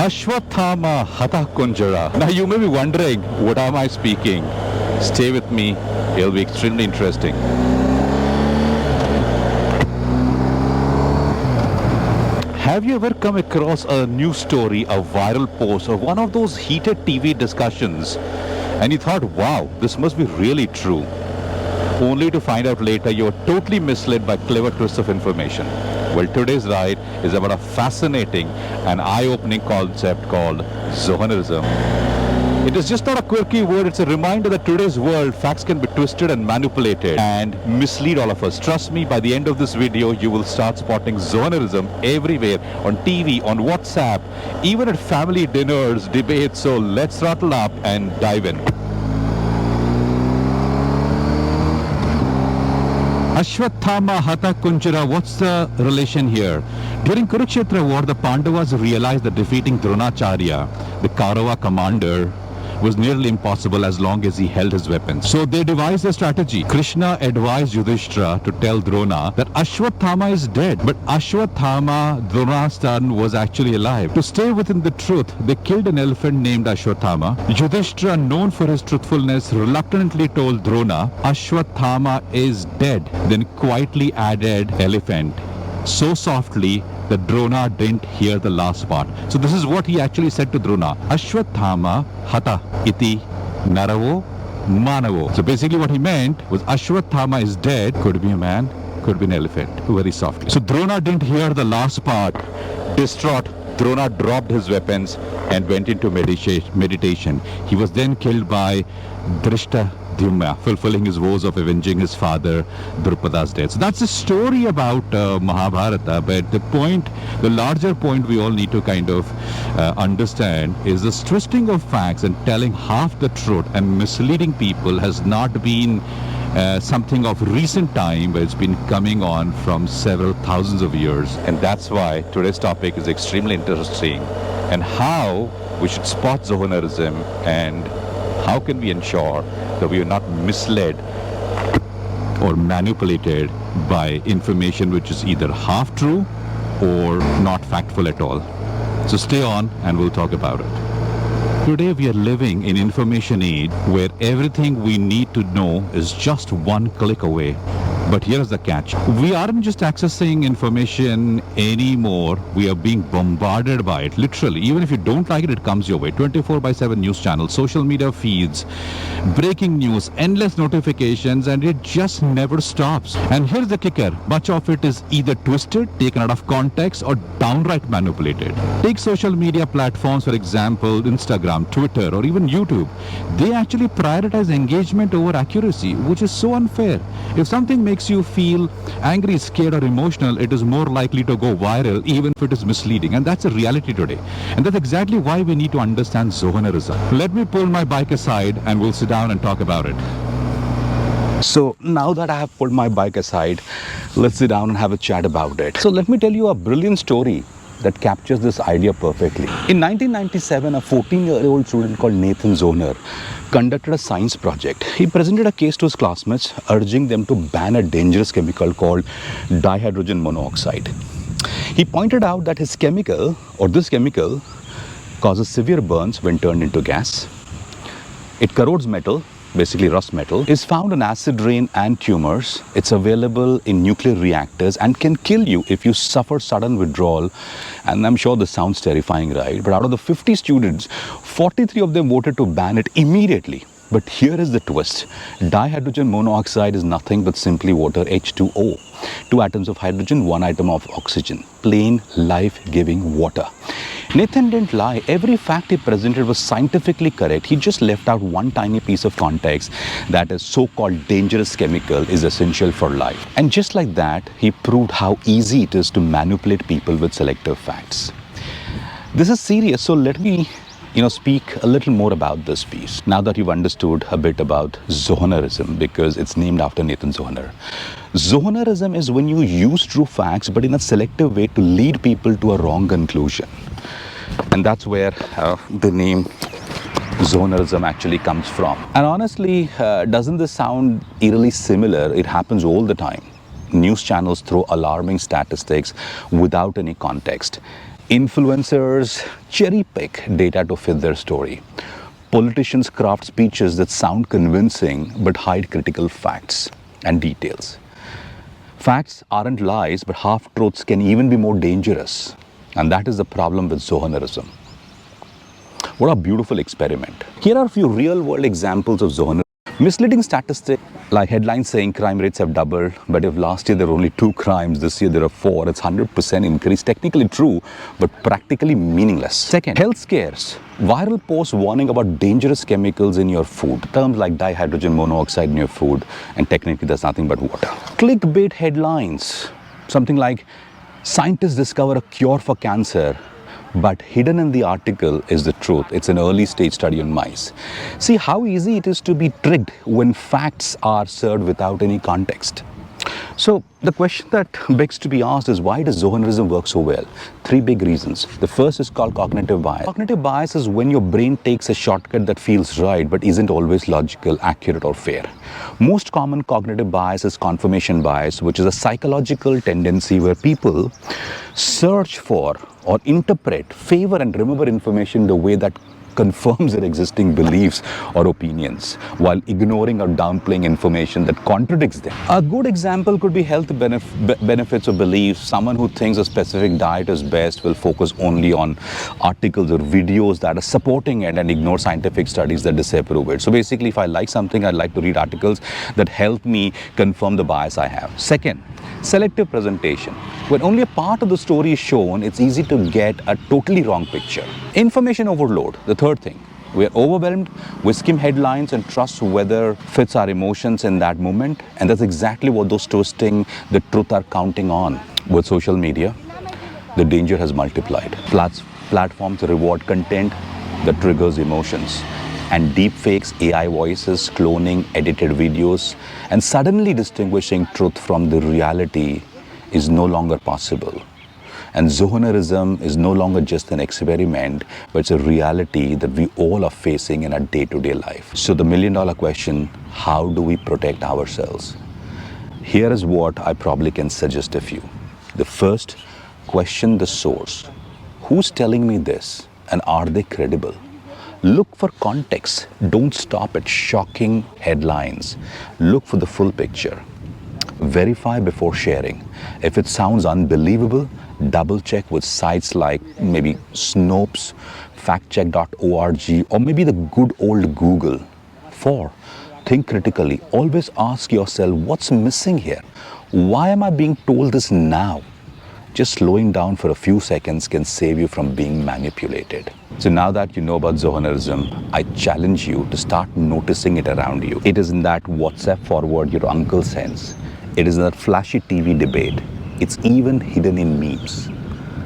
Ashwathama Hatha Kunjara. Now you may be wondering, what am I speaking? Stay with me, it'll be extremely interesting. Have you ever come across a news story, a viral post, or one of those heated TV discussions, and you thought, wow, this must be really true, only to find out later you were totally misled by clever twists of information? Well, today's ride is about a fascinating and eye-opening concept called Zohanerism. It is just not a quirky word, it's a reminder that today's world, facts can be twisted and manipulated and mislead all of us. Trust me, by the end of this video, you will start spotting Zohanerism everywhere, on TV, on WhatsApp, even at family dinners, debates. So let's throttle up and dive in. Ashwathama Hatha Kunjara, what's the relation here? During Kurukshetra war, the Pandavas realized that defeating Dronacharya, the Kaurava commander, was nearly impossible as long as he held his weapons. So they devised a strategy. Krishna advised Yudhishthira to tell Drona that Ashwathama is dead, but Ashwathama, Drona's son, was actually alive. To stay within the truth, they killed an elephant named Ashwathama. Yudhishthira, known for his truthfulness, reluctantly told Drona, Ashwathama is dead, then quietly added elephant, so softly that Drona didn't hear the last part. So this is what he actually said to Drona. Ashwathama Hatha iti naravo manavo. So basically what he meant was Ashwathama is dead. Could be a man, could be an elephant. Very softly. So Drona didn't hear the last part. Distraught, Drona dropped his weapons and went into meditation. He was then killed by Drishtadyumna, fulfilling his vows of avenging his father Drupada's death. So that's a story about Mahabharata, but the larger point we all need to kind of understand is this twisting of facts and telling half the truth and misleading people has not been something of recent time, but it's been coming on from several thousands of years. And that's why today's topic is extremely interesting, and how we should spot Zohanerism, and how can we ensure that we are not misled or manipulated by information which is either half true or not factful at all. So stay on and we'll talk about it. Today we are living in information age where everything we need to know is just one click away. But here's the catch. We aren't just accessing information anymore. We are being bombarded by it, literally. Even if you don't like it, it comes your way. 24/7 news channels, social media feeds, breaking news, endless notifications, and it just never stops. And here's the kicker. Much of it is either twisted, taken out of context, or downright manipulated. Take social media platforms, for example, Instagram, Twitter, or even YouTube. They actually prioritize engagement over accuracy, which is so unfair. If something makes you feel angry, scared, or emotional, it is more likely to go viral, even if it is misleading. And that's a reality today. And that's exactly why we need to understand Zohanerism. Let me pull my bike aside and we'll sit down and talk about it. So now that I have pulled my bike aside, let's sit down and have a chat about it. So let me tell you a brilliant story that captures this idea perfectly. In 1997, a 14-year-old student called Nathan Zohner conducted a science project. He presented a case to his classmates, urging them to ban a dangerous chemical called dihydrogen monoxide. He pointed out that this chemical causes severe burns when turned into gas. It corrodes metal, basically rust metal, is found in acid rain and tumors. It's available in nuclear reactors and can kill you if you suffer sudden withdrawal. And I'm sure this sounds terrifying, right? But out of the 50 students, 43 of them voted to ban it immediately. But here is the twist. Dihydrogen monoxide is nothing but simply water, H2O. 2 atoms of hydrogen, 1 atom of oxygen. Plain, life-giving water. Nathan didn't lie. Every fact he presented was scientifically correct. He just left out one tiny piece of context, that a so-called dangerous chemical is essential for life. And just like that, he proved how easy it is to manipulate people with selective facts. This is serious, so let me speak a little more about this piece. Now that you've understood a bit about Zohanerism, because it's named after Nathan Zohner. Zohanerism is when you use true facts, but in a selective way to lead people to a wrong conclusion. And that's where the name Zohanerism actually comes from. And honestly, doesn't this sound eerily similar? It happens all the time. News channels throw alarming statistics without any context. Influencers cherry pick data to fit their story. Politicians craft speeches that sound convincing but hide critical facts and details. Facts aren't lies, but half-truths can even be more dangerous. And that is the problem with Zohanerism. What a beautiful experiment. Here are a few real-world examples of Zohanerism. Misleading statistics like headlines saying crime rates have doubled, but if last year there were only 2 crimes, this year there are 4, it's 100% increase. Technically true, but practically meaningless. Second, health scares. Viral posts warning about dangerous chemicals in your food. Terms like dihydrogen monoxide in your food, and technically that's nothing but water. Clickbait headlines. Something like, scientists discover a cure for cancer, but hidden in the article is the truth. It's an early stage study on mice. See how easy it is to be tricked when facts are served without any context. So the question that begs to be asked is, why does Zohanerism work so well? 3 big reasons. The first is called cognitive bias. Cognitive bias is when your brain takes a shortcut that feels right but isn't always logical, accurate or fair. Most common cognitive bias is confirmation bias, which is a psychological tendency where people search for or interpret, favor and remember information the way that confirms their existing beliefs or opinions, while ignoring or downplaying information that contradicts them. A good example could be health benefits or beliefs. Someone who thinks a specific diet is best will focus only on articles or videos that are supporting it and ignore scientific studies that disapprove it. So basically, if I like something, I like to read articles that help me confirm the bias I have. Second, selective presentation. When only a part of the story is shown, it's easy to get a totally wrong picture. Information overload, the third thing. We are overwhelmed, we skim headlines and trust whether fits our emotions in that moment. And that's exactly what those twisting the truth are counting on. With social media, the danger has multiplied. Platforms reward content that triggers emotions. And deepfakes, AI voices, cloning, edited videos, and suddenly distinguishing truth from the reality is no longer possible. And Zohanerism is no longer just an experiment, but it's a reality that we all are facing in our day-to-day life. So the million-dollar question, how do we protect ourselves? Here is what I probably can suggest a few. The first, question the source. Who's telling me this, and are they credible? Look for context. Don't stop at shocking headlines. Look for the full picture. Verify before sharing. If it sounds unbelievable, double check with sites like maybe Snopes, factcheck.org, or maybe the good old Google. 4, think critically. Always ask yourself, what's missing here? Why am I being told this now? Just slowing down for a few seconds can save you from being manipulated. So now that you know about Zohanerism, I challenge you to start noticing it around you. It is in that WhatsApp forward your uncle sends. It is in that flashy TV debate. It's even hidden in memes.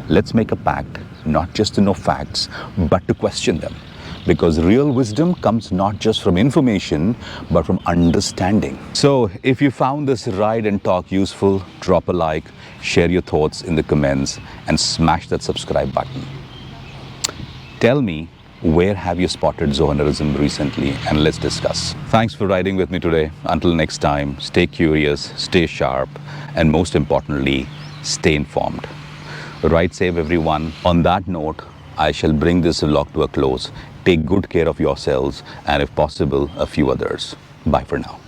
Let's make a pact, not just to know facts, but to question them. Because real wisdom comes not just from information, but from understanding. So if you found this ride and talk useful, drop a like, share your thoughts in the comments, and smash that subscribe button. Tell me, where have you spotted Zohanerism recently, and let's discuss. Thanks for riding with me today. Until next time, stay curious, stay sharp, and most importantly, stay informed. Ride safe, everyone. On that note, I shall bring this vlog to a close. Take good care of yourselves and, if possible, a few others. Bye for now.